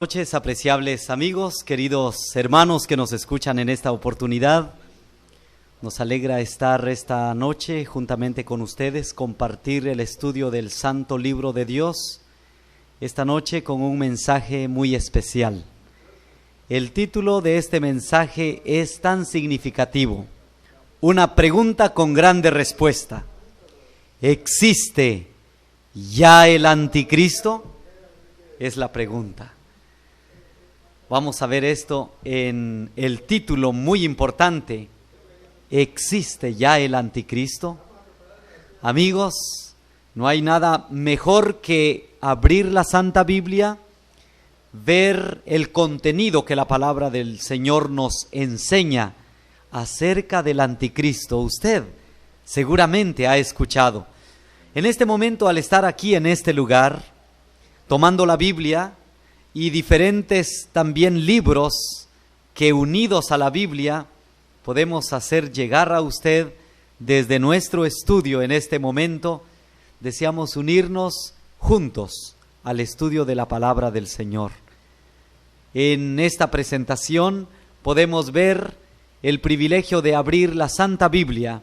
Buenas noches, apreciables amigos, queridos hermanos que nos escuchan en esta oportunidad. Nos alegra estar esta noche juntamente con ustedes, compartir el estudio del Santo Libro de Dios, esta noche con un mensaje muy especial. El título de este mensaje es tan significativo: una pregunta con grande respuesta. ¿Existe ya el anticristo? Es la pregunta. Vamos a ver esto en el título muy importante: ¿existe ya el anticristo? Amigos, no hay nada mejor que abrir la Santa Biblia, ver el contenido que la palabra del Señor nos enseña acerca del anticristo. Usted seguramente ha escuchado. En este momento, al estar aquí en este lugar, tomando la Biblia y diferentes también libros que unidos a la Biblia podemos hacer llegar a usted desde nuestro estudio en este momento, deseamos unirnos juntos al estudio de la palabra del Señor. En esta presentación podemos ver el privilegio de abrir la Santa Biblia,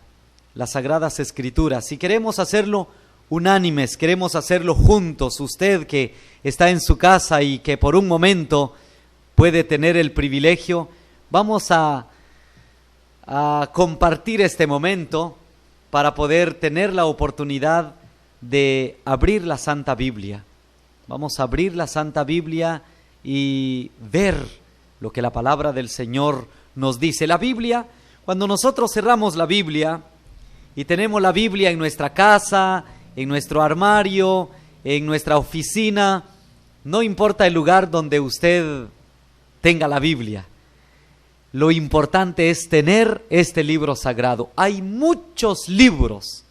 las Sagradas Escrituras, y queremos hacerlo unánimes, queremos hacerlo juntos. Usted que está en su casa y que por un momento puede tener el privilegio, vamos a compartir este momento para poder tener la oportunidad de abrir la Santa Biblia. Vamos a abrir la Santa Biblia y ver lo que la palabra del Señor nos dice. La Biblia, cuando nosotros cerramos la Biblia y tenemos la Biblia en nuestra casa, en nuestro armario, en nuestra oficina, no importa el lugar donde usted tenga la Biblia, lo importante es tener este libro sagrado. Hay muchos libros,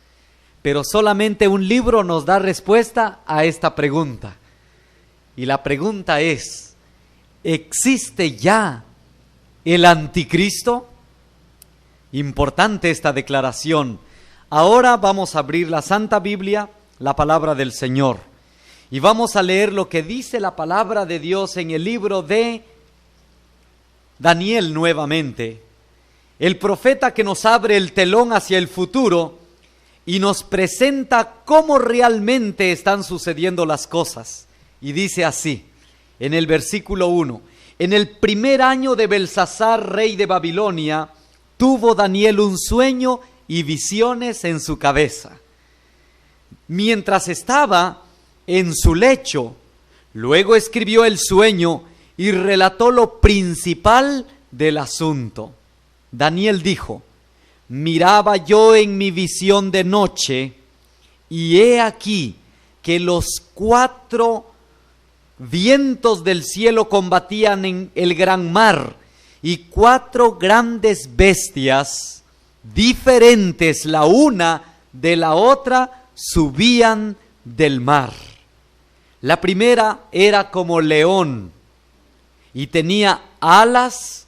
pero solamente un libro nos da respuesta a esta pregunta. Y la pregunta es: ¿existe ya el anticristo? Importante esta declaración. Ahora vamos a abrir la Santa Biblia, la palabra del Señor, y vamos a leer lo que dice la palabra de Dios en el libro de Daniel nuevamente. El profeta que nos abre el telón hacia el futuro y nos presenta cómo realmente están sucediendo las cosas. Y dice así, en el versículo 1: en el primer año de Belsasar, rey de Babilonia, tuvo Daniel un sueño y visiones en su cabeza. Mientras estaba en su lecho, luego escribió el sueño y relató lo principal del asunto. Daniel dijo: miraba yo en mi visión de noche, y he aquí que los 4 vientos del cielo combatían en el gran mar, y 4 grandes bestias diferentes la una de la otra subían del mar. La primera era como león y tenía alas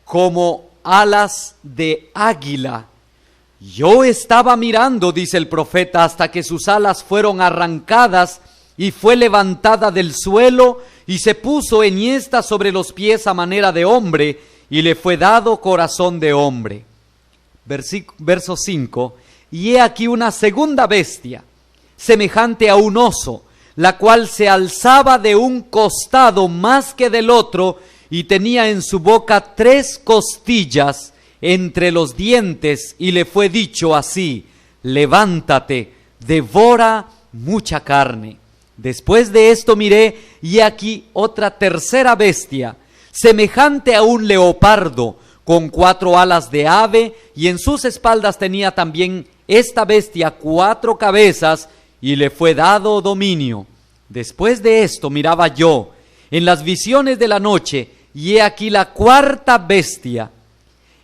como alas de águila. Yo estaba mirando, dice el profeta, hasta que sus alas fueron arrancadas y fue levantada del suelo y se puso enhiesta sobre los pies a manera de hombre, y le fue dado corazón de hombre. Verso 5: y he aquí una segunda bestia, semejante a un oso, la cual se alzaba de un costado más que del otro, y tenía en su boca 3 costillas entre los dientes, y le fue dicho así: levántate, devora mucha carne. Después de esto miré, y aquí otra tercera bestia, semejante a un leopardo, con 4 alas de ave, y en sus espaldas tenía también esta bestia 4 cabezas, y le fue dado dominio. Después de esto miraba yo en las visiones de la noche, y he aquí la 4ª bestia,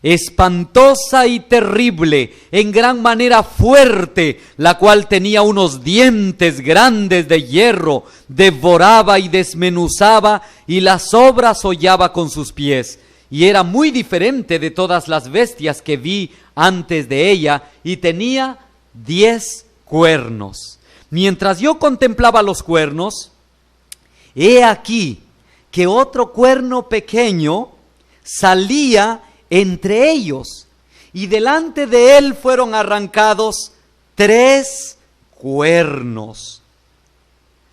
espantosa y terrible, en gran manera fuerte, la cual tenía unos dientes grandes de hierro, devoraba y desmenuzaba, y las obras hollaba con sus pies. Y era muy diferente de todas las bestias que vi antes de ella, y tenía 10 cuernos. Mientras yo contemplaba los cuernos, he aquí que otro cuerno pequeño salía entre ellos, y delante de él fueron arrancados 3 cuernos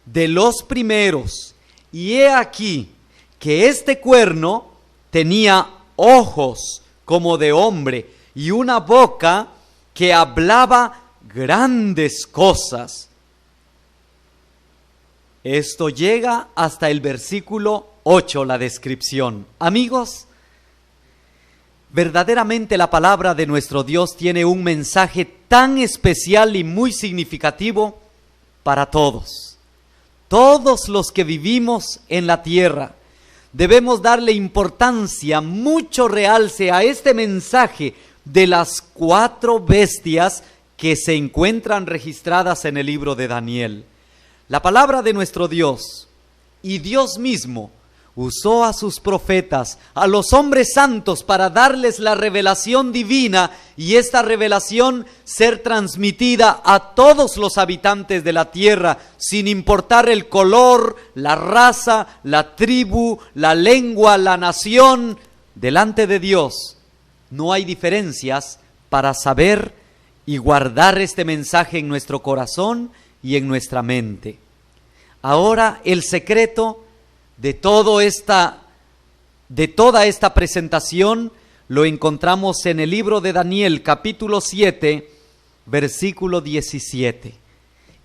de los primeros, y he aquí que este cuerno tenía ojos como de hombre y una boca que hablaba grandes cosas. Esto llega hasta el versículo 8, la descripción. Amigos, verdaderamente la palabra de nuestro Dios tiene un mensaje tan especial y muy significativo para todos. Todos los que vivimos en la tierra debemos darle importancia, mucho realce a este mensaje de las 4 bestias que se encuentran registradas en el libro de Daniel. La palabra de nuestro Dios y Dios mismo usó a sus profetas, a los hombres santos, para darles la revelación divina y esta revelación ser transmitida a todos los habitantes de la tierra, sin importar el color, la raza, la tribu, la lengua, la nación. Delante de Dios no hay diferencias para saber y guardar este mensaje en nuestro corazón y en nuestra mente. Ahora el secreto de toda esta presentación lo encontramos en el libro de Daniel, capítulo 7, versículo 17.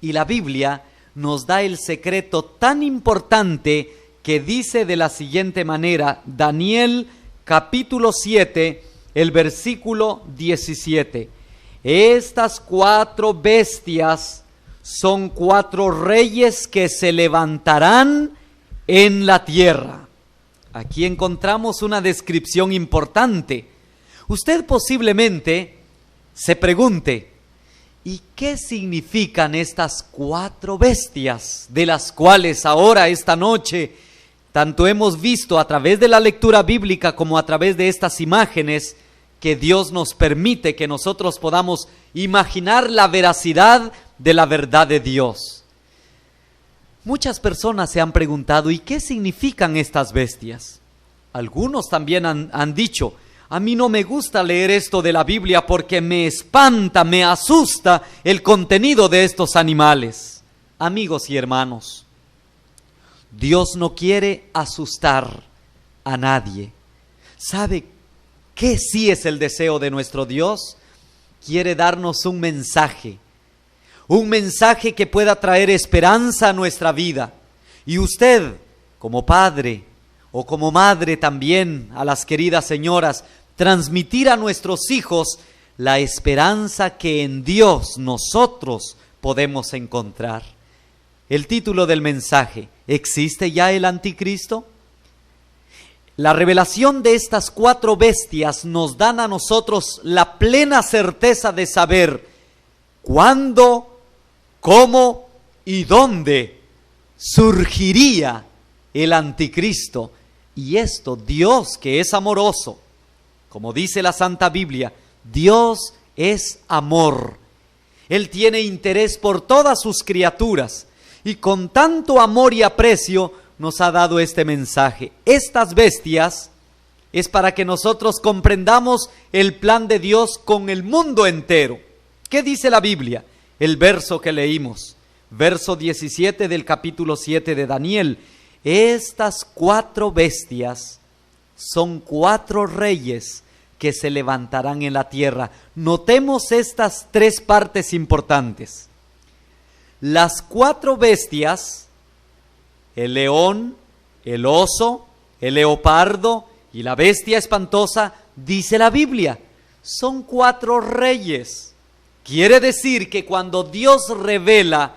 Y la Biblia nos da el secreto tan importante que dice de la siguiente manera, Daniel, capítulo 7, el versículo 17. Estas 4 bestias son 4 reyes que se levantarán en la tierra. Aquí encontramos una descripción importante. Usted posiblemente se pregunte, ¿y qué significan estas 4 bestias de las cuales ahora, esta noche, tanto hemos visto a través de la lectura bíblica como a través de estas imágenes que Dios nos permite que nosotros podamos imaginar la veracidad de la verdad de Dios? Muchas personas se han preguntado, ¿y qué significan estas bestias? Algunos también han dicho, a mí no me gusta leer esto de la Biblia porque me espanta, me asusta el contenido de estos animales. Amigos y hermanos, Dios no quiere asustar a nadie. ¿Sabe qué sí es el deseo de nuestro Dios? Quiere darnos un mensaje que pueda traer esperanza a nuestra vida. Y usted, como padre o como madre también, a las queridas señoras, transmitir a nuestros hijos la esperanza que en Dios nosotros podemos encontrar. El título del mensaje, ¿existe ya el anticristo? La revelación de estas 4 bestias nos dan a nosotros la plena certeza de saber cuándo, cómo y dónde surgiría el anticristo. Y esto, Dios, que es amoroso, como dice la Santa Biblia, Dios es amor. Él tiene interés por todas sus criaturas y con tanto amor y aprecio nos ha dado este mensaje. Estas bestias es para que nosotros comprendamos el plan de Dios con el mundo entero. ¿Qué dice la Biblia? El verso que leímos, verso 17 del capítulo 7 de Daniel. Estas 4 bestias son 4 reyes que se levantarán en la tierra. Notemos estas 3 partes importantes. Las 4 bestias, el león, el oso, el leopardo y la bestia espantosa, dice la Biblia, son 4 reyes. Quiere decir que cuando Dios revela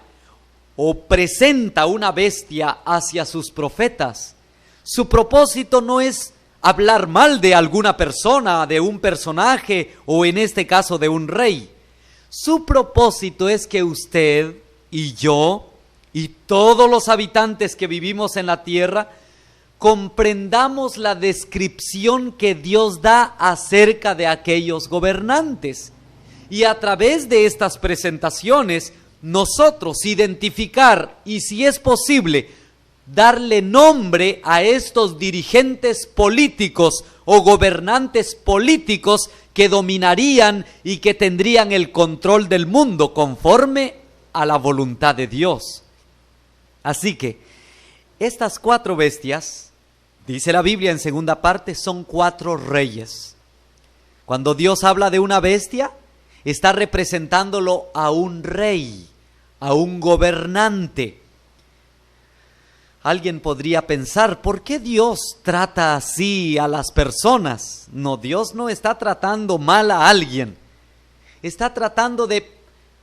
o presenta una bestia hacia sus profetas, su propósito no es hablar mal de alguna persona, de un personaje o en este caso de un rey. Su propósito es que usted y yo y todos los habitantes que vivimos en la tierra comprendamos la descripción que Dios da acerca de aquellos gobernantes. Y a través de estas presentaciones, nosotros identificar y, si es posible, darle nombre a estos dirigentes políticos o gobernantes políticos que dominarían y que tendrían el control del mundo conforme a la voluntad de Dios. Así que estas 4 bestias, dice la Biblia en segunda parte, son 4 reyes. Cuando Dios habla de una bestia, está representándolo a un rey, a un gobernante. Alguien podría pensar, ¿por qué Dios trata así a las personas? No, Dios no está tratando mal a alguien. Está tratando de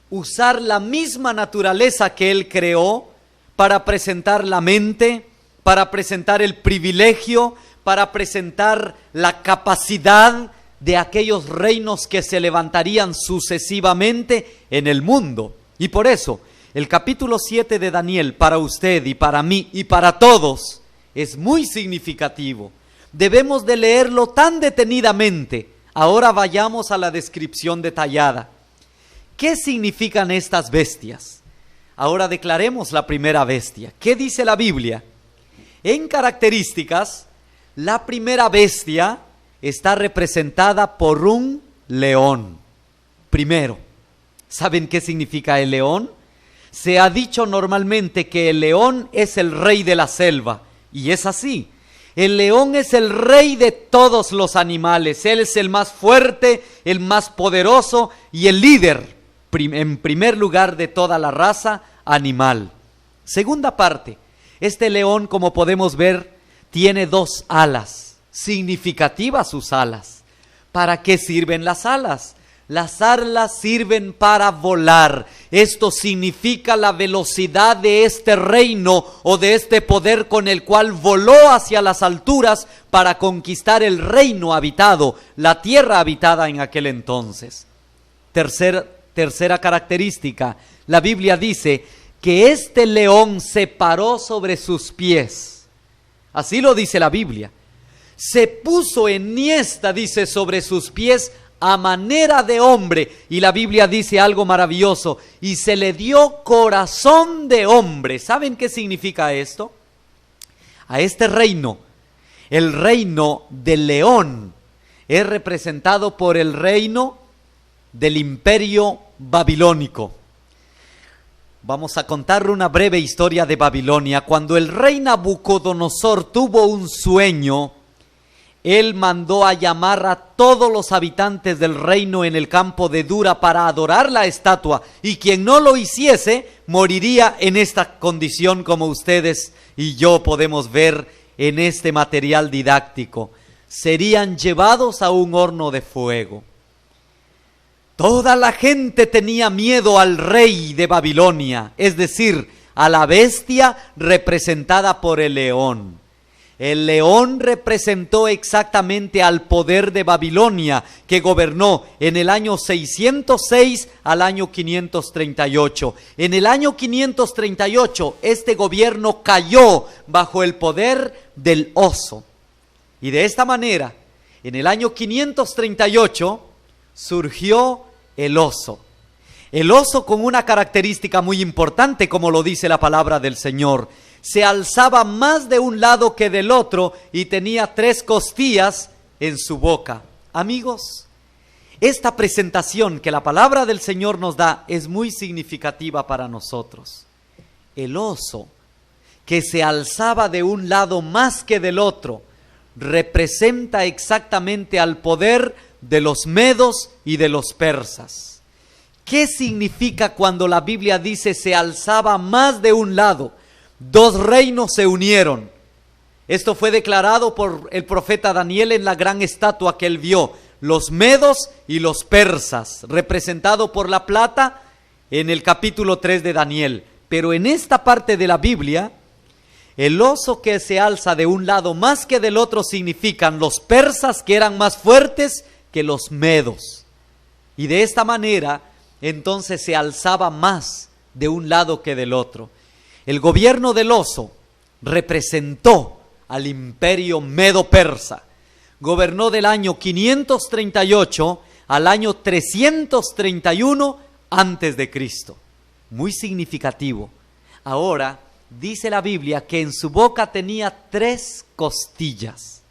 usar la misma naturaleza que Él creó para presentar la mente, para presentar el privilegio, para presentar la capacidad de aquellos reinos que se levantarían sucesivamente en el mundo. Y por eso, el capítulo 7 de Daniel, para usted y para mí y para todos, es muy significativo. Debemos de leerlo tan detenidamente. Ahora vayamos a la descripción detallada. ¿Qué significan estas bestias? Ahora declaremos la primera bestia. ¿Qué dice la Biblia? En características, la primera bestia está representada por un león. Primero, ¿saben qué significa el león? Se ha dicho normalmente que el león es el rey de la selva, y es así. El león es el rey de todos los animales. Él es el más fuerte, el más poderoso y el líder, en primer lugar, de toda la raza animal. Segunda parte, este león, como podemos ver, tiene 2 alas, significativas sus alas. ¿Para qué sirven las alas? Las alas sirven para volar. Esto significa la velocidad de este reino o de este poder con el cual voló hacia las alturas para conquistar el reino habitado, la tierra habitada en aquel entonces. Tercera característica, la Biblia dice que este león se paró sobre sus pies. Así lo dice la Biblia. Se puso enhiesta, dice, sobre sus pies a manera de hombre. Y la Biblia dice algo maravilloso. Y se le dio corazón de hombre. ¿Saben qué significa esto? A este reino, el reino del león, es representado por el reino del imperio babilónico. Vamos a contar una breve historia de Babilonia. Cuando el rey Nabucodonosor tuvo un sueño, él mandó a llamar a todos los habitantes del reino en el campo de Dura para adorar la estatua, y quien no lo hiciese moriría en esta condición, como ustedes y yo podemos ver en este material didáctico. Serían llevados a un horno de fuego. Toda la gente tenía miedo al rey de Babilonia, es decir, a la bestia representada por el león. El león representó exactamente al poder de Babilonia, que gobernó en el año 606 al año 538. En el año 538, este gobierno cayó bajo el poder del oso. Y de esta manera, en el año 538, surgió el oso. El oso con una característica muy importante, como lo dice la palabra del Señor. Se alzaba más de un lado que del otro y tenía 3 costillas en su boca. Amigos, esta presentación que la palabra del Señor nos da es muy significativa para nosotros. El oso, que se alzaba de un lado más que del otro, representa exactamente al poder de los medos y de los persas. ¿Qué significa cuando la Biblia dice se alzaba más de un lado? 2 reinos se unieron. Esto fue declarado por el profeta Daniel en la gran estatua que él vio. Los medos y los persas, representado por la plata en el capítulo 3 de Daniel. Pero en esta parte de la Biblia, el oso que se alza de un lado más que del otro significan los persas, que eran más fuertes que los medos. Y de esta manera, entonces se alzaba más de un lado que del otro. El gobierno del oso representó al imperio medo-persa. Gobernó del año 538 al año 331 antes de Cristo. Muy significativo. Ahora dice la Biblia que en su boca tenía 3 costillas.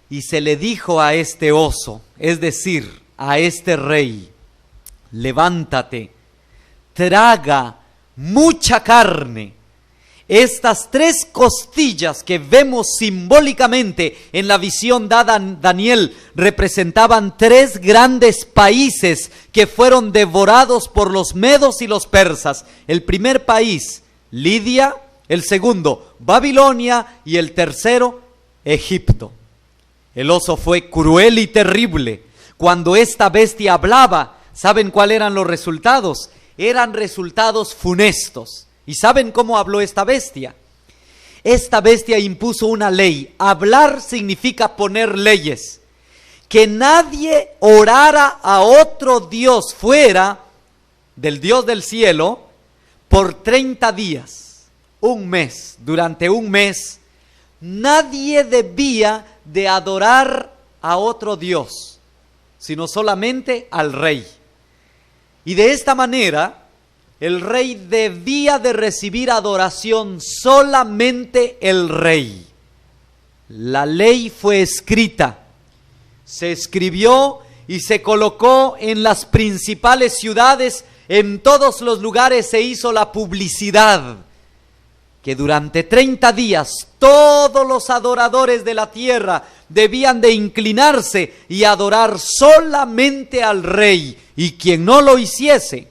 Y se le dijo a este oso, es decir, a este rey: levántate, traga mucha carne. Estas 3 costillas que vemos simbólicamente en la visión dada a Daniel representaban 3 grandes países que fueron devorados por los medos y los persas. El primer país, Lidia; el segundo, Babilonia; y el tercero, Egipto. El oso fue cruel y terrible. Cuando esta bestia hablaba, ¿saben cuáles eran los resultados? Eran resultados funestos. ¿Y saben cómo habló esta bestia? Esta bestia impuso una ley. Hablar significa poner leyes. Que nadie orara a otro Dios fuera del Dios del cielo por 30 días, un mes. Durante un mes, nadie debía de adorar a otro Dios, sino solamente al rey. Y de esta manera, el rey debía de recibir adoración, solamente el rey. La ley fue escrita, se escribió y se colocó en las principales ciudades. En todos los lugares se hizo la publicidad que durante 30 días todos los adoradores de la tierra debían de inclinarse y adorar solamente al rey, y quien no lo hiciese,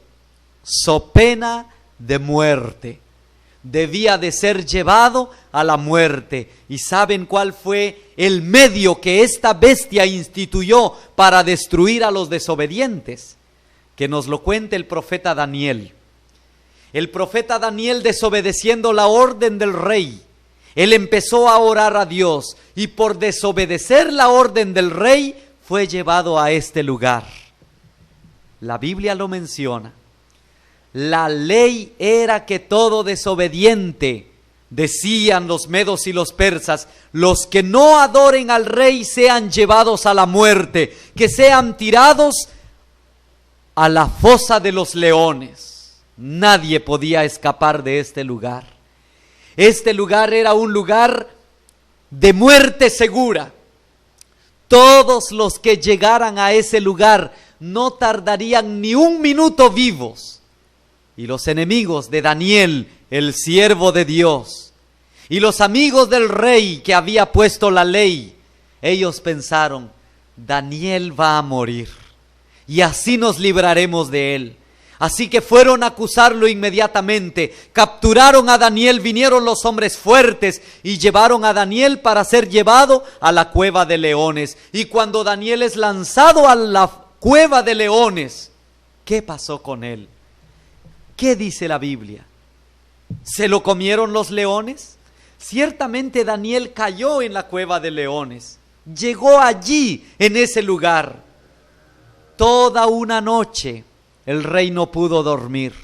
so pena de muerte, debía de ser llevado a la muerte. ¿Y saben cuál fue el medio que esta bestia instituyó para destruir a los desobedientes? Que nos lo cuente el profeta Daniel. El profeta Daniel, desobedeciendo la orden del rey, él empezó a orar a Dios, y por desobedecer la orden del rey fue llevado a este lugar. La Biblia lo menciona. La ley era que todo desobediente, decían los medos y los persas, los que no adoren al rey sean llevados a la muerte, que sean tirados a la fosa de los leones. Nadie podía escapar de este lugar. Este lugar era un lugar de muerte segura. Todos los que llegaran a ese lugar no tardarían ni un minuto vivos. Y los enemigos de Daniel, el siervo de Dios, y los amigos del rey que había puesto la ley, ellos pensaron: Daniel va a morir, y así nos libraremos de él. Así que fueron a acusarlo inmediatamente, capturaron a Daniel, vinieron los hombres fuertes y llevaron a Daniel para ser llevado a la cueva de leones. Y cuando Daniel es lanzado a la cueva de leones, ¿qué pasó con él? ¿Qué dice la Biblia? ¿Se lo comieron los leones? Ciertamente Daniel cayó en la cueva de leones, llegó allí en ese lugar. Toda una noche el rey no pudo dormir,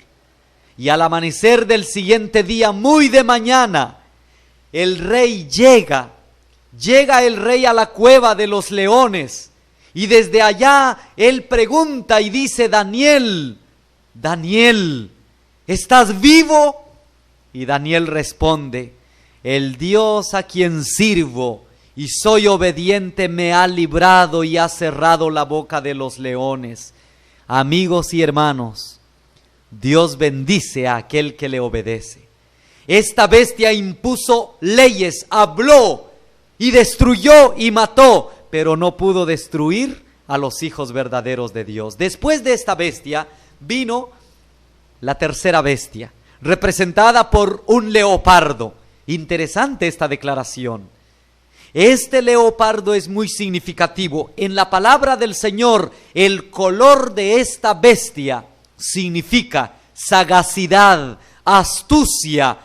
y al amanecer del siguiente día, muy de mañana, el rey llega el rey a la cueva de los leones, y desde allá él pregunta y dice: Daniel, Daniel, ¿estás vivo? Y Daniel responde: el Dios a quien sirvo y soy obediente me ha librado y ha cerrado la boca de los leones. Amigos y hermanos, Dios bendice a aquel que le obedece. Esta bestia impuso leyes, habló y destruyó y mató, pero no pudo destruir a los hijos verdaderos de Dios. Después de esta bestia vino la tercera bestia, representada por un leopardo. Interesante esta declaración. Este leopardo es muy significativo. En la palabra del Señor, el color de esta bestia significa sagacidad, astucia,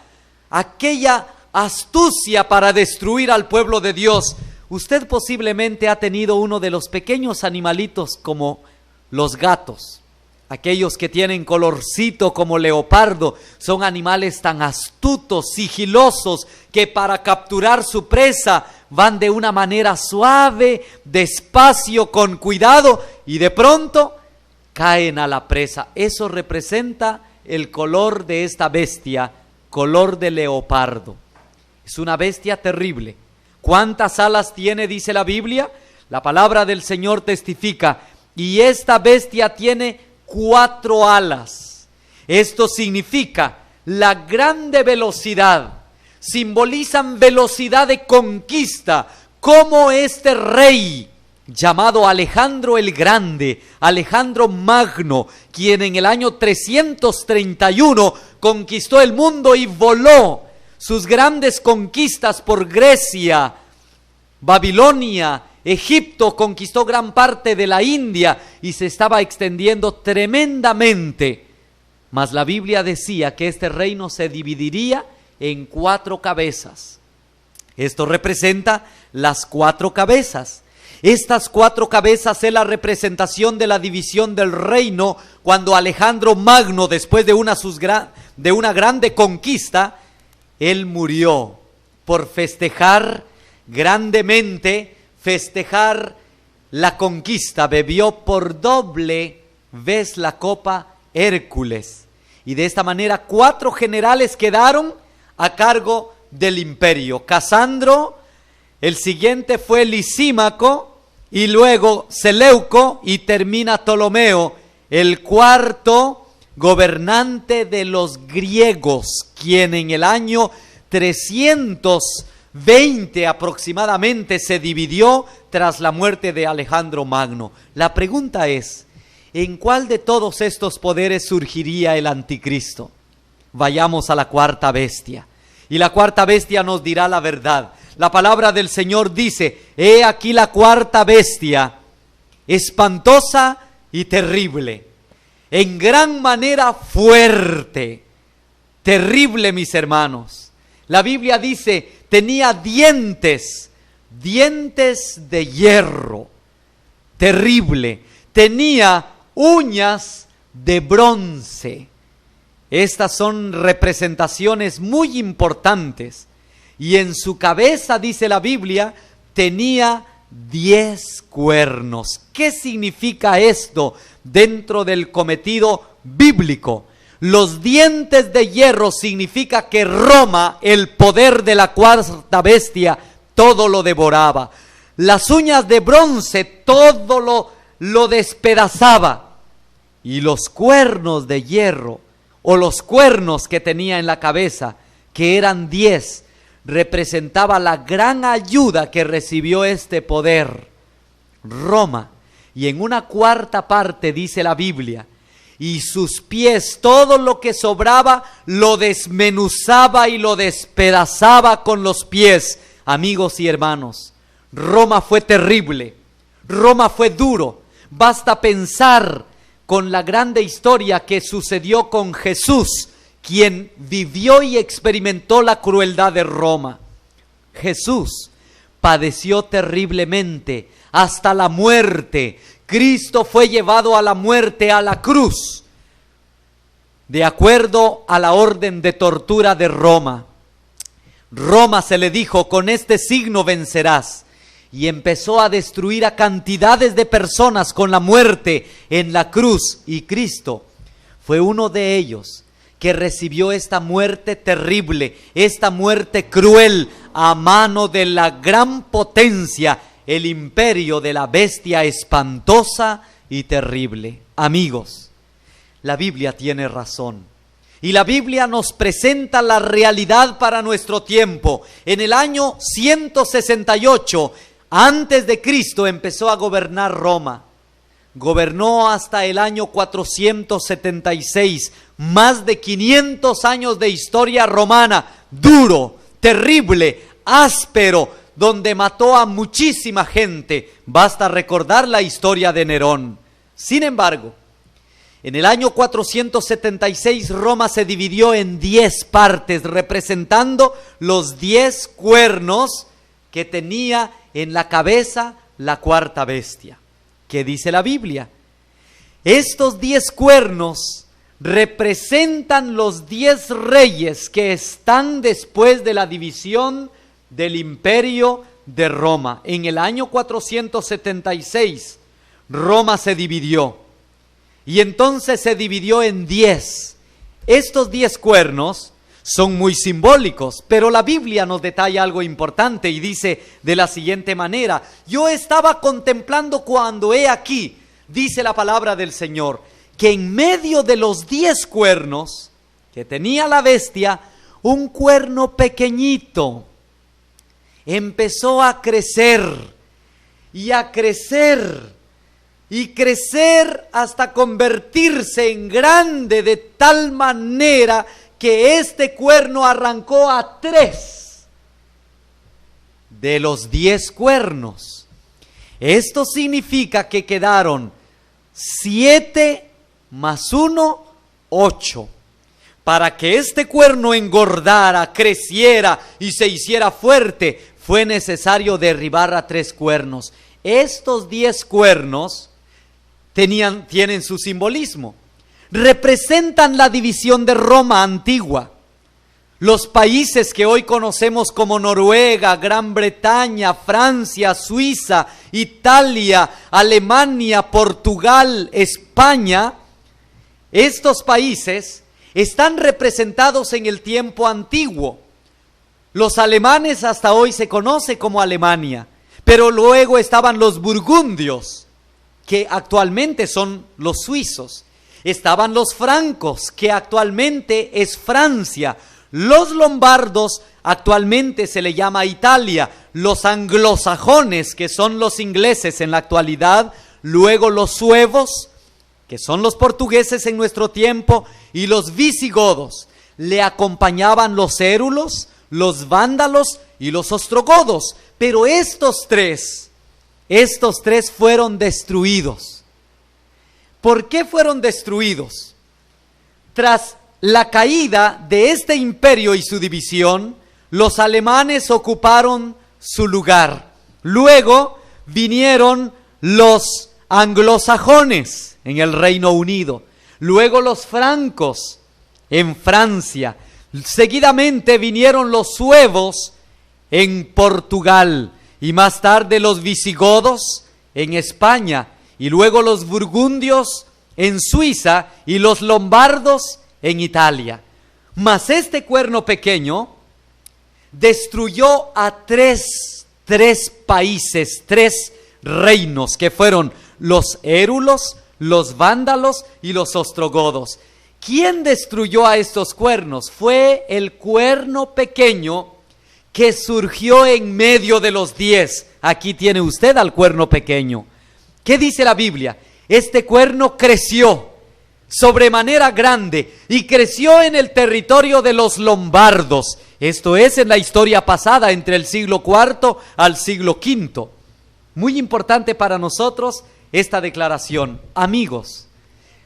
aquella astucia para destruir al pueblo de Dios. Usted posiblemente ha tenido uno de los pequeños animalitos como los gatos. Aquellos que tienen colorcito como leopardo son animales tan astutos, sigilosos, que para capturar su presa van de una manera suave, despacio, con cuidado, y de pronto caen a la presa. Eso representa el color de esta bestia, color de leopardo. Es una bestia terrible. ¿Cuántas alas tiene, dice la Biblia? La palabra del Señor testifica, y esta bestia tiene 4 alas. Esto significa la grande velocidad. Simbolizan velocidad de conquista, como este rey llamado Alejandro el Grande, Alejandro Magno, quien en el año 331 conquistó el mundo y voló sus grandes conquistas por Grecia, Babilonia, Egipto, conquistó gran parte de la India y se estaba extendiendo tremendamente. Mas la Biblia decía que este reino se dividiría en 4 cabezas. Esto representa las 4 cabezas. Estas 4 cabezas es la representación de la división del reino cuando Alejandro Magno, después de una grande conquista, él murió por festejar grandemente, festejar la conquista. Bebió por doble vez la copa Hércules. Y de esta manera 4 generales quedaron a cargo del imperio. Casandro, el siguiente fue Lisímaco, y luego Seleuco, y termina Ptolomeo, el 4º gobernante de los griegos, quien en el año 320 aproximadamente se dividió tras la muerte de Alejandro Magno. La pregunta es, ¿en cuál de todos estos poderes surgiría el anticristo? Vayamos a la 4ª bestia. Y la 4ª bestia nos dirá la verdad. La palabra del Señor dice, he aquí la 4ª bestia, espantosa y terrible, en gran manera fuerte, terrible, mis hermanos. La Biblia dice, tenía dientes de hierro, terrible, tenía uñas de bronce. Estas son representaciones muy importantes. Y en su cabeza, dice la Biblia, tenía 10 cuernos. ¿Qué significa esto dentro del cometido bíblico? Los dientes de hierro significa que Roma, el poder de la 4ª bestia, todo lo devoraba. Las uñas de bronce todo lo despedazaba. Y los cuernos de hierro, o los cuernos que tenía en la cabeza, que eran 10, representaba la gran ayuda que recibió este poder, Roma. Y en una 4ª parte dice la Biblia, y sus pies, todo lo que sobraba, lo desmenuzaba y lo despedazaba con los pies. Amigos y hermanos, Roma fue terrible, Roma fue duro. Basta pensar con la grande historia que sucedió con Jesús, quien vivió y experimentó la crueldad de Roma. Jesús padeció terriblemente hasta la muerte. Cristo fue llevado a la muerte, a la cruz, de acuerdo a la orden de tortura de Roma. Roma se le dijo, con este signo vencerás. Y empezó a destruir a cantidades de personas con la muerte en la cruz. Y Cristo fue uno de ellos que recibió esta muerte terrible, esta muerte cruel a mano de la gran potencia, el imperio de la bestia espantosa y terrible. Amigos, la Biblia tiene razón. Y la Biblia nos presenta la realidad para nuestro tiempo. En el año 168 antes de Cristo empezó a gobernar Roma. Gobernó hasta el año 476, más de 500 años de historia romana, duro, terrible, áspero, donde mató a muchísima gente. Basta recordar la historia de Nerón. Sin embargo, en el año 476 Roma se dividió en 10 partes, representando los 10 cuernos que tenía en la cabeza la 4ª bestia. ¿Qué dice la Biblia? Estos 10 cuernos representan los 10 reyes que están después de la división del imperio de Roma. En el año 476 Roma se dividió, y entonces se dividió en 10. Estos 10 cuernos son muy simbólicos, pero la Biblia nos detalla algo importante y dice de la siguiente manera: yo estaba contemplando cuando he aquí, dice la palabra del Señor, que en medio de los 10 cuernos que tenía la bestia, un cuerno pequeñito empezó a crecer y a crecer y crecer hasta convertirse en grande, de tal manera que este cuerno arrancó a 3 de los 10 cuernos. Esto significa que quedaron 7 más 1, 8. Para que este cuerno engordara, creciera y se hiciera fuerte, fue necesario derribar a 3 cuernos. Estos 10 cuernos tienen su simbolismo. Representan la división de Roma antigua. Los países que hoy conocemos como Noruega, Gran Bretaña, Francia, Suiza, Italia, Alemania, Portugal, España, estos países están representados en el tiempo antiguo. Los alemanes hasta hoy se conoce como Alemania, pero luego estaban los burgundios, que actualmente son los suizos. Estaban los francos, que actualmente es Francia. Los lombardos, actualmente se le llama Italia. Los anglosajones, que son los ingleses en la actualidad. Luego los suevos, que son los portugueses en nuestro tiempo. Y los visigodos. Le acompañaban los érulos, los vándalos y los ostrogodos. Pero estos tres fueron destruidos. ¿Por qué fueron destruidos? Tras la caída de este imperio y su división, los alemanes ocuparon su lugar. Luego vinieron los anglosajones en el Reino Unido. Luego los francos en Francia. Seguidamente vinieron los suevos en Portugal. Y más tarde los visigodos en España. Y luego los burgundios en Suiza y los lombardos en Italia. Mas este cuerno pequeño destruyó a tres países, 3 reinos, que fueron los érulos, los vándalos y los ostrogodos. ¿Quién destruyó a estos cuernos? Fue el cuerno pequeño que surgió en medio de los 10. Aquí tiene usted al cuerno pequeño. ¿Qué dice la Biblia? Este cuerno creció sobremanera grande y creció en el territorio de los lombardos. Esto es en la historia pasada, entre el siglo IV al siglo V. Muy importante para nosotros esta declaración. Amigos,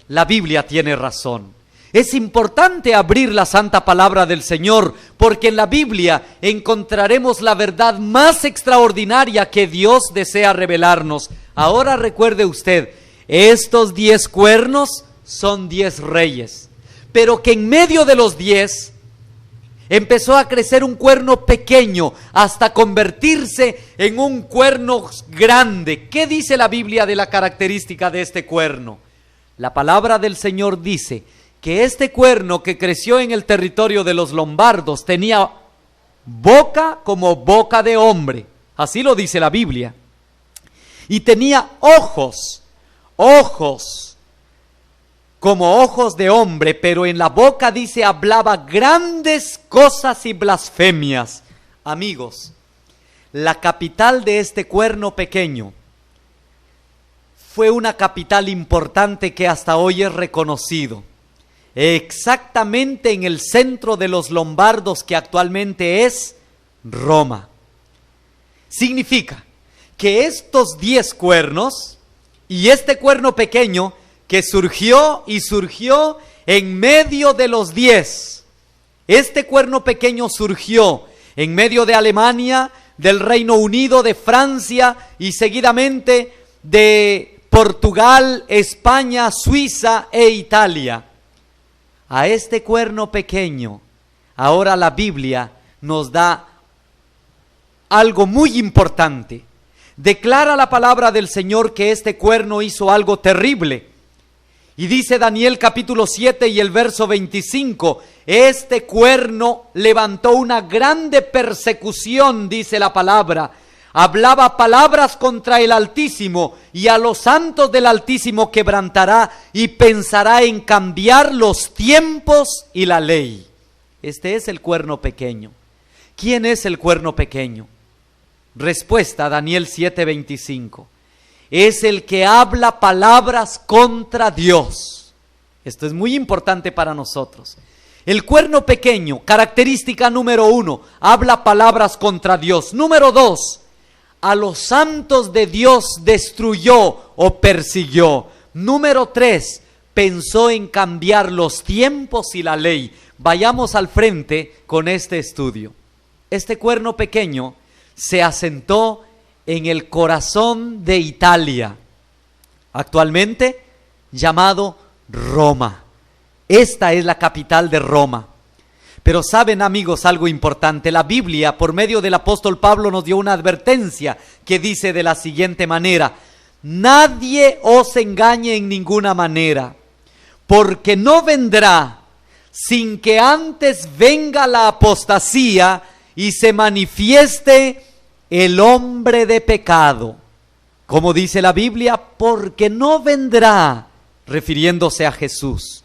la Biblia tiene razón. Es importante abrir la santa palabra del Señor, porque en la Biblia encontraremos la verdad más extraordinaria que Dios desea revelarnos. Ahora recuerde usted, estos 10 cuernos son 10 reyes, pero que en medio de los 10 empezó a crecer un cuerno pequeño hasta convertirse en un cuerno grande. ¿Qué dice la Biblia de la característica de este cuerno? La palabra del Señor dice que este cuerno que creció en el territorio de los lombardos tenía boca como boca de hombre, así lo dice la Biblia, y tenía ojos como ojos de hombre, pero en la boca, dice, hablaba grandes cosas y blasfemias. Amigos, la capital de este cuerno pequeño fue una capital importante que hasta hoy es reconocido. Exactamente en el centro de los lombardos, que actualmente es Roma. Significa que estos 10 cuernos y este cuerno pequeño que surgió en medio de los 10. Este cuerno pequeño surgió en medio de Alemania, del Reino Unido, de Francia y seguidamente de Portugal, España, Suiza e Italia. A este cuerno pequeño, ahora la Biblia nos da algo muy importante. Declara la palabra del Señor que este cuerno hizo algo terrible. Y dice Daniel capítulo 7 y el verso 25, este cuerno levantó una grande persecución, dice la palabra. Hablaba palabras contra el Altísimo, y a los santos del Altísimo quebrantará y pensará en cambiar los tiempos y la ley. Este es el cuerno pequeño. ¿Quién es el cuerno pequeño? Respuesta, Daniel 7:25. Es el que habla palabras contra Dios. Esto es muy importante para nosotros. El cuerno pequeño, característica número 1, habla palabras contra Dios. Número 2, a los santos de Dios destruyó o persiguió. Número 3, pensó en cambiar los tiempos y la ley. Vayamos al frente con este estudio. Este cuerno pequeño se asentó en el corazón de Italia, actualmente llamado Roma. Esta es la capital de Roma. Pero saben, amigos, algo importante. La Biblia, por medio del apóstol Pablo, nos dio una advertencia que dice de la siguiente manera: nadie os engañe en ninguna manera, porque no vendrá sin que antes venga la apostasía y se manifieste el hombre de pecado. Como dice la Biblia, porque no vendrá, refiriéndose a Jesús.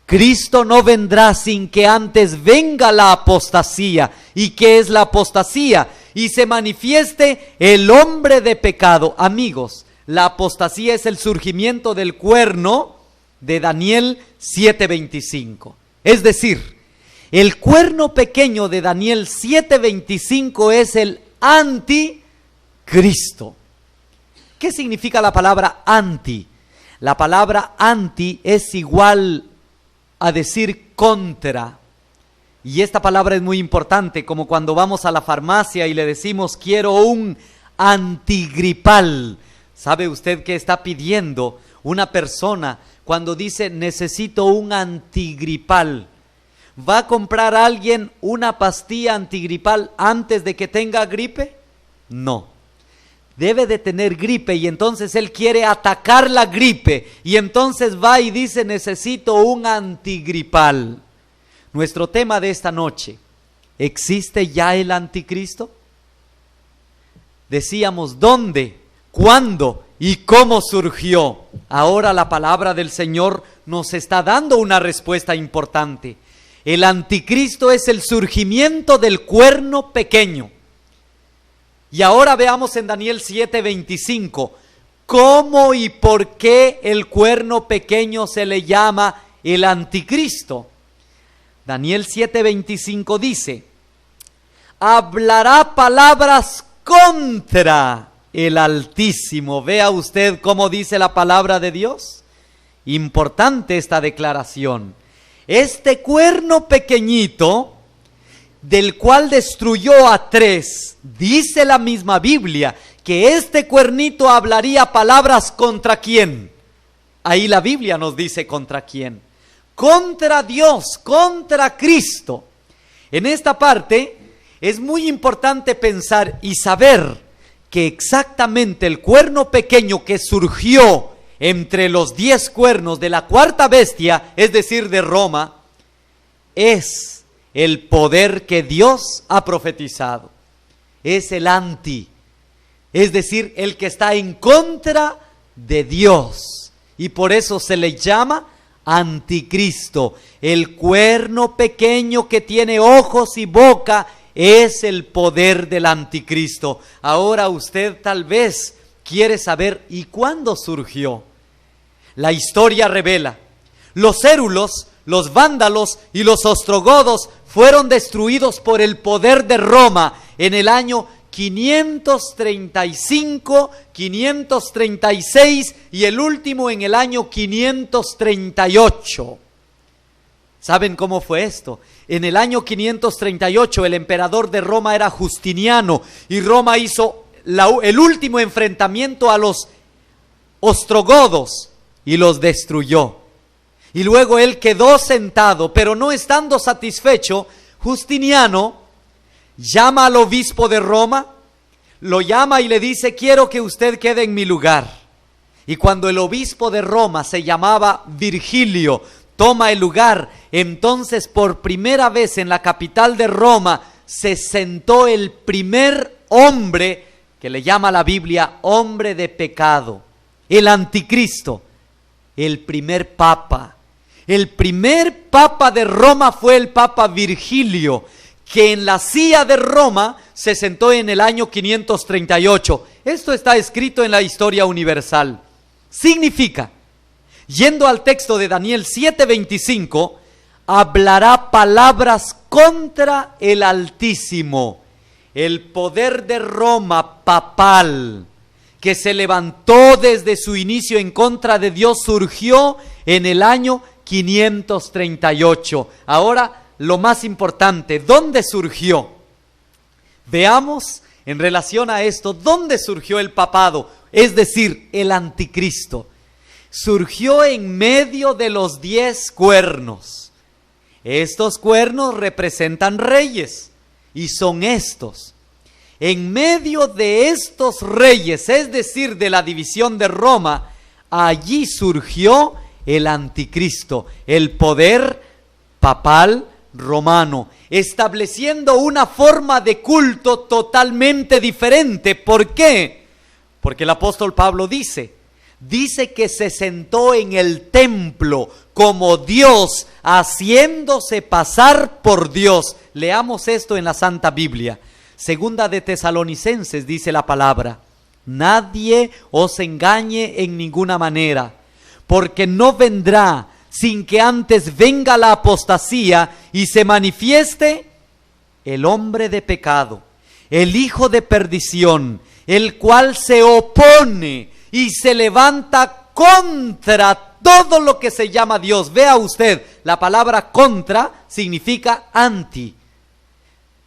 Cristo no vendrá sin que antes venga la apostasía. ¿Y qué es la apostasía? Y se manifieste el hombre de pecado. Amigos, la apostasía es el surgimiento del cuerno de Daniel 7:25. Es decir, el cuerno pequeño de Daniel 7:25 es el anticristo. ¿Qué significa la palabra anti? La palabra anti es igual a decir contra. Y esta palabra es muy importante, como cuando vamos a la farmacia y le decimos quiero un antigripal. ¿Sabe usted qué está pidiendo una persona cuando dice necesito un antigripal? ¿Va a comprar a alguien una pastilla antigripal antes de que tenga gripe? No. Debe de tener gripe y entonces él quiere atacar la gripe y entonces va y dice necesito un antigripal. Nuestro tema de esta noche: ¿existe ya el anticristo? Decíamos dónde, cuándo y cómo surgió. Ahora la palabra del Señor nos está dando una respuesta importante. El anticristo es el surgimiento del cuerno pequeño. Y ahora veamos en Daniel 7:25 cómo y por qué el cuerno pequeño se le llama el anticristo. Daniel 7:25 dice: hablará palabras contra el Altísimo. Vea usted cómo dice la palabra de Dios. Importante esta declaración. Este cuerno pequeñito, del cual destruyó a 3, dice la misma Biblia, que este cuernito hablaría palabras contra quién. Ahí la Biblia nos dice contra quién. Contra Dios, contra Cristo. En esta parte es muy importante pensar y saber que exactamente el cuerno pequeño que surgió entre los 10 cuernos de la cuarta bestia, es decir, de Roma, es el poder que Dios ha profetizado. Es el anti, es decir, el que está en contra de Dios. Y por eso se le llama anticristo. El cuerno pequeño que tiene ojos y boca es el poder del anticristo. Ahora usted tal vez quiere saber, ¿y cuándo surgió? La historia revela, los érulos, los vándalos y los ostrogodos fueron destruidos por el poder de Roma en el año 535, 536 y el último en el año 538. ¿Saben cómo fue esto? En el año 538 el emperador de Roma era Justiniano y Roma hizo el último enfrentamiento a los ostrogodos y los destruyó. Y luego él quedó sentado, pero no estando satisfecho, Justiniano llama al obispo de Roma, lo llama y le dice: quiero que usted quede en mi lugar. Y cuando el obispo de Roma se llamaba Virgilio, toma el lugar, entonces por primera vez en la capital de Roma se sentó el primer hombre que le llama la Biblia hombre de pecado, el anticristo, el primer papa. El primer papa de Roma fue el papa Virgilio, que en la silla de Roma se sentó en el año 538. Esto está escrito en la historia universal. Significa, yendo al texto de Daniel 7:25, hablará palabras contra el Altísimo. El poder de Roma papal, que se levantó desde su inicio en contra de Dios, surgió en el año 538. Ahora, lo más importante, ¿dónde surgió? Veamos en relación a esto, ¿dónde surgió el papado? Es decir, el anticristo. Surgió en medio de los 10 cuernos. Estos cuernos representan reyes y son estos. En medio de estos reyes, es decir, de la división de Roma, allí surgió el anticristo, el poder papal romano, estableciendo una forma de culto totalmente diferente. ¿Por qué? Porque el apóstol Pablo dice que se sentó en el templo como Dios, haciéndose pasar por Dios. Leamos esto en la Santa Biblia. Segunda de Tesalonicenses dice la palabra: nadie os engañe en ninguna manera, porque no vendrá sin que antes venga la apostasía y se manifieste el hombre de pecado, el hijo de perdición, el cual se opone y se levanta contra todo lo que se llama Dios. Vea usted, la palabra contra significa anti.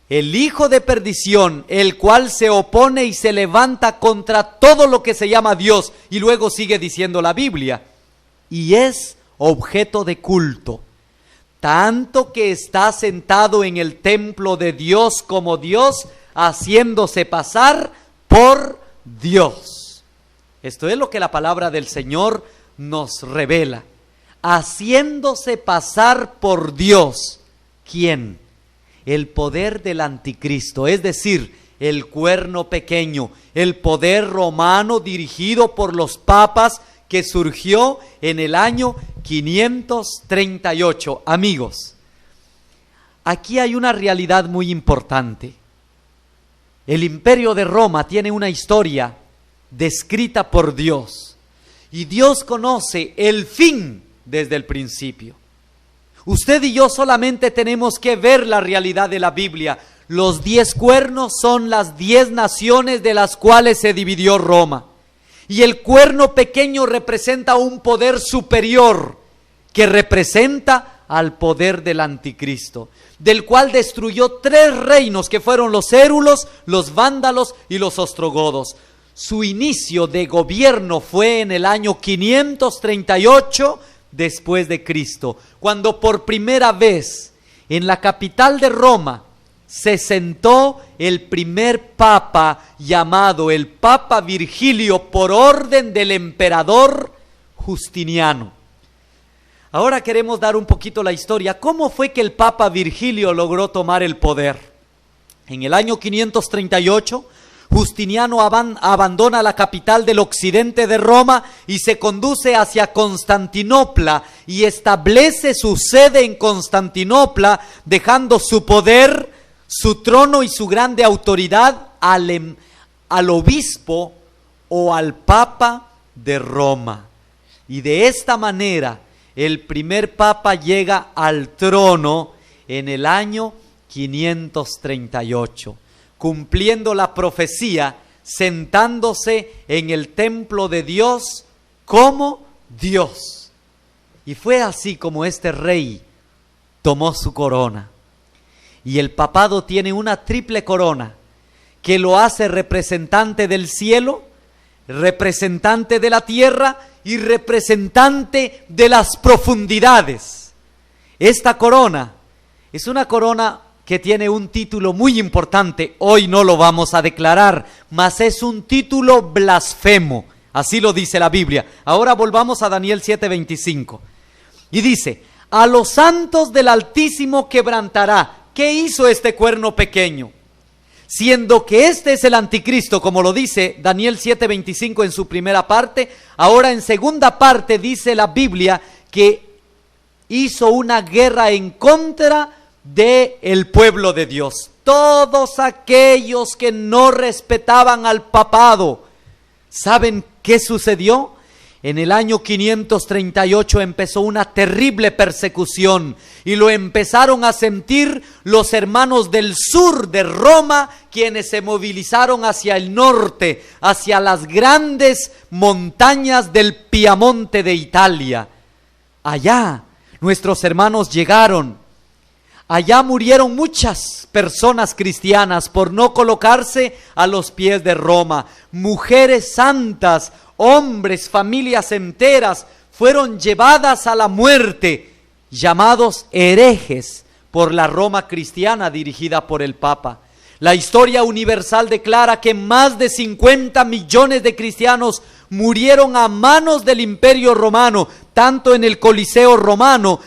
El hijo de perdición, el cual se opone y se levanta contra todo lo que se llama Dios. Y luego sigue diciendo la Biblia, y es objeto de culto, tanto que está sentado en el templo de Dios como Dios, haciéndose pasar por Dios. Esto es lo que la palabra del Señor nos revela. Haciéndose pasar por Dios. ¿Quién? El poder del anticristo, es decir, el cuerno pequeño, el poder romano dirigido por los papas, que surgió en el año 538. Amigos, aquí hay una realidad muy importante. El imperio de Roma tiene una historia descrita por Dios, y Dios conoce el fin desde el principio. Usted y yo solamente tenemos que ver la realidad de la Biblia. Los 10 cuernos son las 10 naciones de las cuales se dividió Roma. Y el cuerno pequeño representa un poder superior que representa al poder del anticristo, del cual destruyó 3 reinos que fueron los érulos, los vándalos y los ostrogodos. Su inicio de gobierno fue en el año 538 después de Cristo, cuando por primera vez en la capital de Roma se sentó el primer papa, llamado el Papa Virgilio, por orden del emperador Justiniano. Ahora queremos dar un poquito la historia. ¿Cómo fue que el Papa Virgilio logró tomar el poder? En el año 538, Justiniano abandona la capital del occidente de Roma y se conduce hacia Constantinopla y establece su sede en Constantinopla, dejando su poder, su trono y su grande autoridad al obispo o al papa de Roma. Y de esta manera el primer papa llega al trono en el año 538, cumpliendo la profecía, sentándose en el templo de Dios como Dios. Y fue así como este rey tomó su corona. Y el papado tiene una triple corona que lo hace representante del cielo, representante de la tierra y representante de las profundidades. Esta corona es una corona que tiene un título muy importante. Hoy no lo vamos a declarar, mas es un título blasfemo. Así lo dice la Biblia. Ahora volvamos a Daniel 7:25. Y dice, a los santos del Altísimo quebrantará. ¿Qué hizo este cuerno pequeño? Siendo que este es el anticristo, como lo dice Daniel 7:25 en su primera parte, ahora en segunda parte dice la Biblia que hizo una guerra en contra del pueblo de Dios. Todos aquellos que no respetaban al papado. ¿Saben qué sucedió? En el año 538 empezó una terrible persecución y lo empezaron a sentir los hermanos del sur de Roma, quienes se movilizaron hacia el norte, hacia las grandes montañas del Piamonte de Italia. Allá nuestros hermanos llegaron. Allá murieron muchas personas cristianas por no colocarse a los pies de Roma. Mujeres santas, hombres, familias enteras fueron llevadas a la muerte, llamados herejes por la Roma cristiana dirigida por el Papa. La historia universal declara que más de 50 millones de cristianos murieron a manos del Imperio Romano, tanto en el Coliseo Romano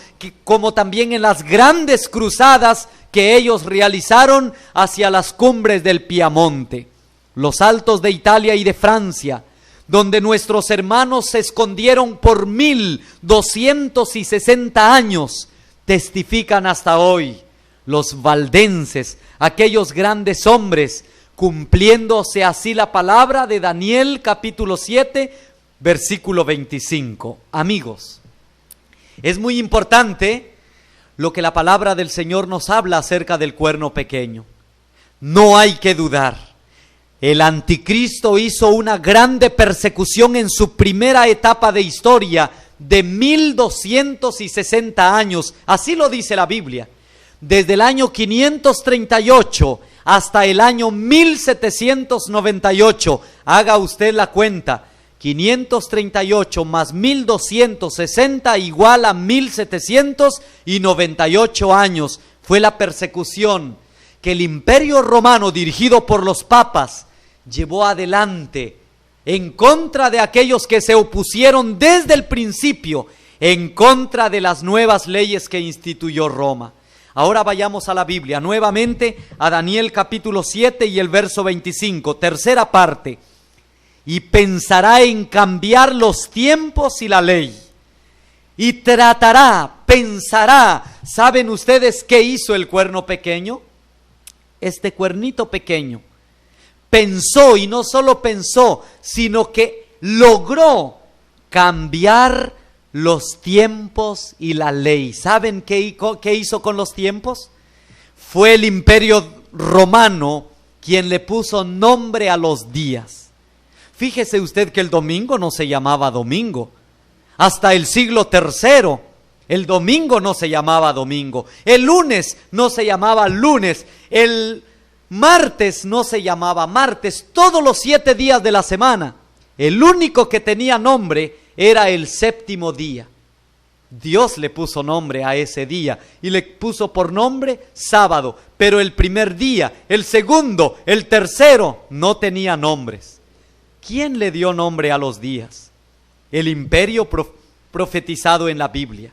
como también en las grandes cruzadas que ellos realizaron hacia las cumbres del Piamonte, los altos de Italia y de Francia, donde nuestros hermanos se escondieron por 1260 años, testifican hasta hoy los valdenses, aquellos grandes hombres, cumpliéndose así la palabra de Daniel capítulo 7, versículo 25. Amigos, es muy importante lo que la palabra del Señor nos habla acerca del cuerno pequeño. No hay que dudar. El anticristo hizo una grande persecución en su primera etapa de historia de 1260 años. Así lo dice la Biblia. Desde el año 538 hasta el año 1798. Haga usted la cuenta. 538 más 1260 igual a 1798 años. Fue la persecución que el Imperio Romano, dirigido por los papas, llevó adelante en contra de aquellos que se opusieron desde el principio, en contra de las nuevas leyes que instituyó Roma. Ahora vayamos a la Biblia, nuevamente a Daniel capítulo 7 y el verso 25, tercera parte. Y pensará en cambiar los tiempos y la ley. Y pensará. ¿Saben ustedes qué hizo el cuerno pequeño? Este cuernito pequeño pensó, y no solo pensó, sino que logró cambiar los tiempos y la ley. ¿Saben qué hizo con los tiempos? Fue el Imperio Romano quien le puso nombre a los días. Fíjese usted que el domingo no se llamaba domingo. Hasta el siglo III, el domingo no se llamaba domingo. El lunes no se llamaba lunes. El martes no se llamaba martes. Todos los 7 días de la semana, el único que tenía nombre era el séptimo día. Dios le puso nombre a ese día y le puso por nombre sábado. Pero el primer día, el segundo, el tercero no tenía nombres. ¿Quién le dio nombre a los días? El imperio profetizado en la Biblia,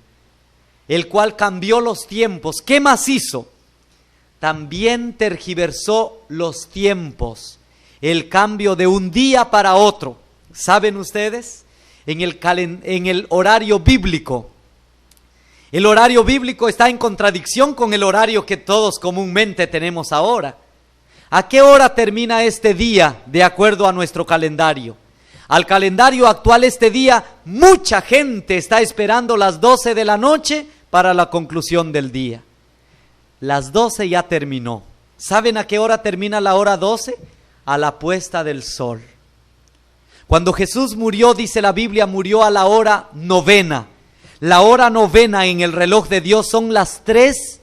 el cual cambió los tiempos. ¿Qué más hizo? También tergiversó los tiempos, el cambio de un día para otro. ¿Saben ustedes? En el horario bíblico. El horario bíblico está en contradicción con el horario que todos comúnmente tenemos ahora. ¿A qué hora termina este día de acuerdo a nuestro calendario? Al calendario actual, este día, mucha gente está esperando las 12 de la noche para la conclusión del día. Las 12 ya terminó. ¿Saben a qué hora termina la hora 12? A la puesta del sol. Cuando Jesús murió, dice la Biblia, murió a la hora 9. La hora 9 en el reloj de Dios son las 3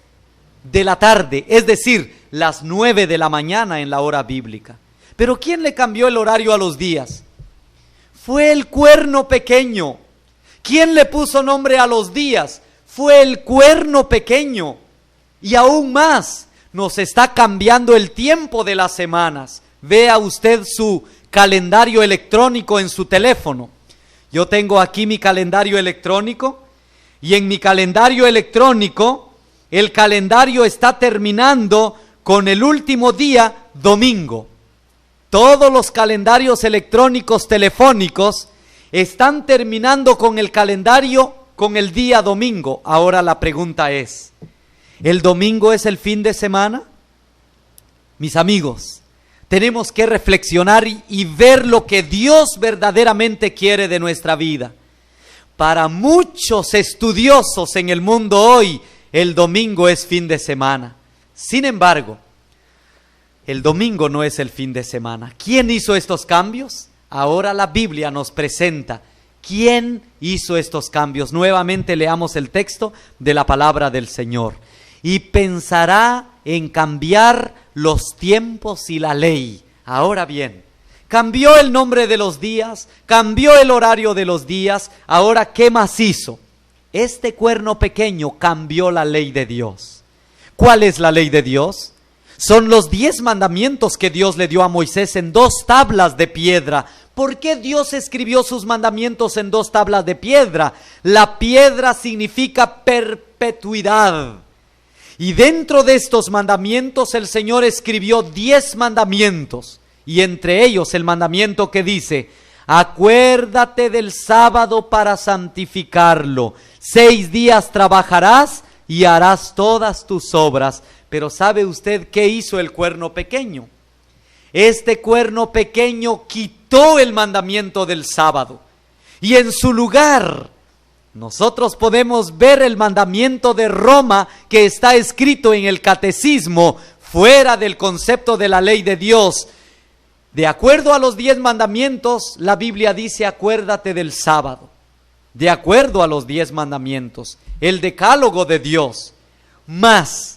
de la tarde, es decir, las 9 de la mañana en la hora bíblica. Pero ¿quién le cambió el horario a los días? Fue el cuerno pequeño. ¿Quién le puso nombre a los días? Fue el cuerno pequeño. Y aún más, nos está cambiando el tiempo de las semanas. Vea usted su calendario electrónico en su teléfono. Yo tengo aquí mi calendario electrónico y en mi calendario electrónico el calendario está terminando con el último día domingo. Todos los calendarios electrónicos telefónicos están terminando con el calendario con el día domingo. Ahora la pregunta es, ¿el domingo es el fin de semana? Mis amigos, tenemos que reflexionar y ver lo que Dios verdaderamente quiere de nuestra vida. Para muchos estudiosos en el mundo hoy, el domingo es fin de semana. Sin embargo, el domingo no es el fin de semana. ¿Quién hizo estos cambios? Ahora la Biblia nos presenta quién hizo estos cambios. Nuevamente leamos el texto de la palabra del Señor. Y pensará en cambiar los tiempos y la ley. Ahora bien, cambió el nombre de los días, cambió el horario de los días. Ahora, ¿qué más hizo? Este cuerno pequeño cambió la ley de Dios. ¿Cuál es la ley de Dios? Son los 10 mandamientos que Dios le dio a Moisés en 2 tablas de piedra. ¿Por qué Dios escribió sus mandamientos en 2 tablas de piedra? La piedra significa perpetuidad. Y dentro de estos mandamientos el Señor escribió 10 mandamientos. Y entre ellos el mandamiento que dice: acuérdate del sábado para santificarlo. 6 días trabajarás y harás todas tus obras. Pero ¿sabe usted qué hizo el cuerno pequeño? Este cuerno pequeño quitó el mandamiento del sábado. Y en su lugar, nosotros podemos ver el mandamiento de Roma que está escrito en el catecismo, fuera del concepto de la ley de Dios. De acuerdo a los 10 mandamientos, la Biblia dice: acuérdate del sábado. De acuerdo a los 10 mandamientos, el decálogo de Dios. Más,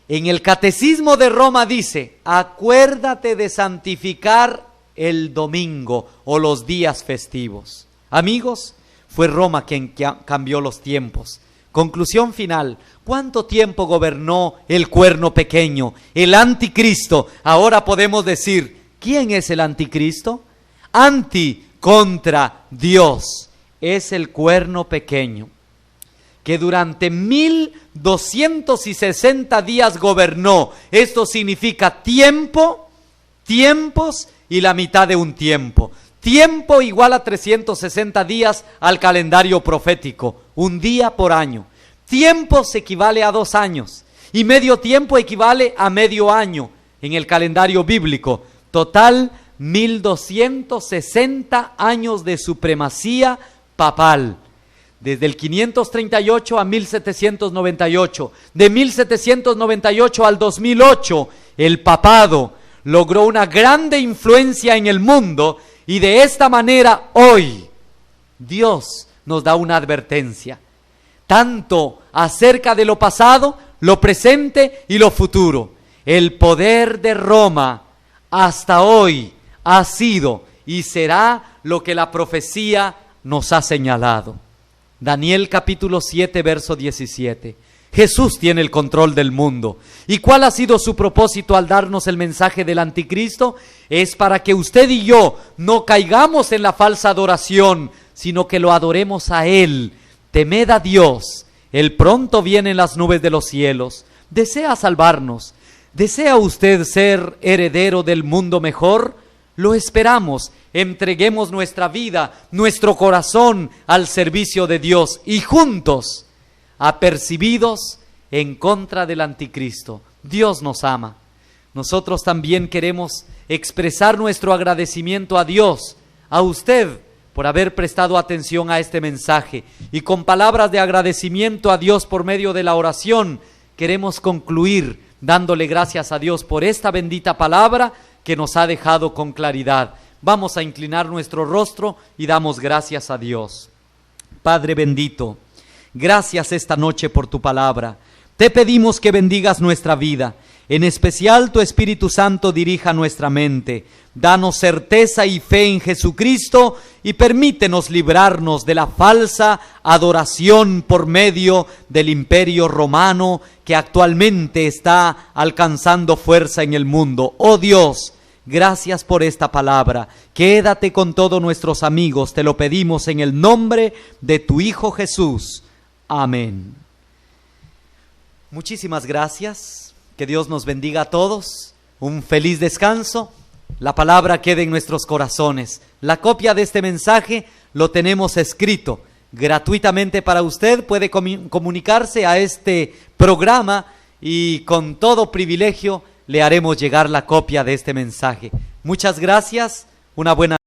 en el catecismo de Roma dice: acuérdate de santificar el domingo o los días festivos. Amigos, fue Roma quien cambió los tiempos. Conclusión final: ¿cuánto tiempo gobernó el cuerno pequeño, el anticristo? Ahora podemos decir, ¿quién es el anticristo? Anti contra Dios. Es el cuerno pequeño, que durante 1260 días gobernó. Esto significa tiempo, tiempos y la mitad de un tiempo. Tiempo igual a 360 días al calendario profético, un día por año. Tiempos equivale a 2 años y medio tiempo equivale a medio año en el calendario bíblico. Total, 1260 años de supremacía papal. Desde el 538 a 1798, de 1798 al 2008, el papado logró una grande influencia en el mundo. Y de esta manera hoy Dios nos da una advertencia, tanto acerca de lo pasado, lo presente y lo futuro. El poder de Roma hasta hoy ha sido y será lo que la profecía nos ha señalado. Daniel capítulo 7, verso 17. Jesús tiene el control del mundo. ¿Y cuál ha sido su propósito al darnos el mensaje del anticristo? Es para que usted y yo no caigamos en la falsa adoración, sino que lo adoremos a Él. Temed a Dios, Él pronto viene en las nubes de los cielos. ¿Desea salvarnos? ¿Desea usted ser heredero del mundo mejor? Lo esperamos. Entreguemos nuestra vida, nuestro corazón al servicio de Dios y juntos, apercibidos en contra del anticristo. Dios nos ama. Nosotros también queremos expresar nuestro agradecimiento a Dios, a usted, por haber prestado atención a este mensaje. Y con palabras de agradecimiento a Dios por medio de la oración, queremos concluir dándole gracias a Dios por esta bendita palabra que nos ha dejado con claridad. Vamos a inclinar nuestro rostro y damos gracias a Dios. Padre bendito, gracias esta noche por tu palabra. Te pedimos que bendigas nuestra vida. En especial tu Espíritu Santo dirija nuestra mente. Danos certeza y fe en Jesucristo y permítenos librarnos de la falsa adoración por medio del imperio romano que actualmente está alcanzando fuerza en el mundo. Oh Dios, Gracias por esta palabra. Quédate con todos nuestros amigos. Te lo pedimos en el nombre de tu Hijo Jesús. Amén. Muchísimas gracias. Que Dios nos bendiga a todos. Un feliz descanso. La palabra quede en nuestros corazones. La copia de este mensaje lo tenemos escrito gratuitamente para usted. Puede comunicarse a este programa y con todo privilegio le haremos llegar la copia de este mensaje. Muchas gracias. Una buena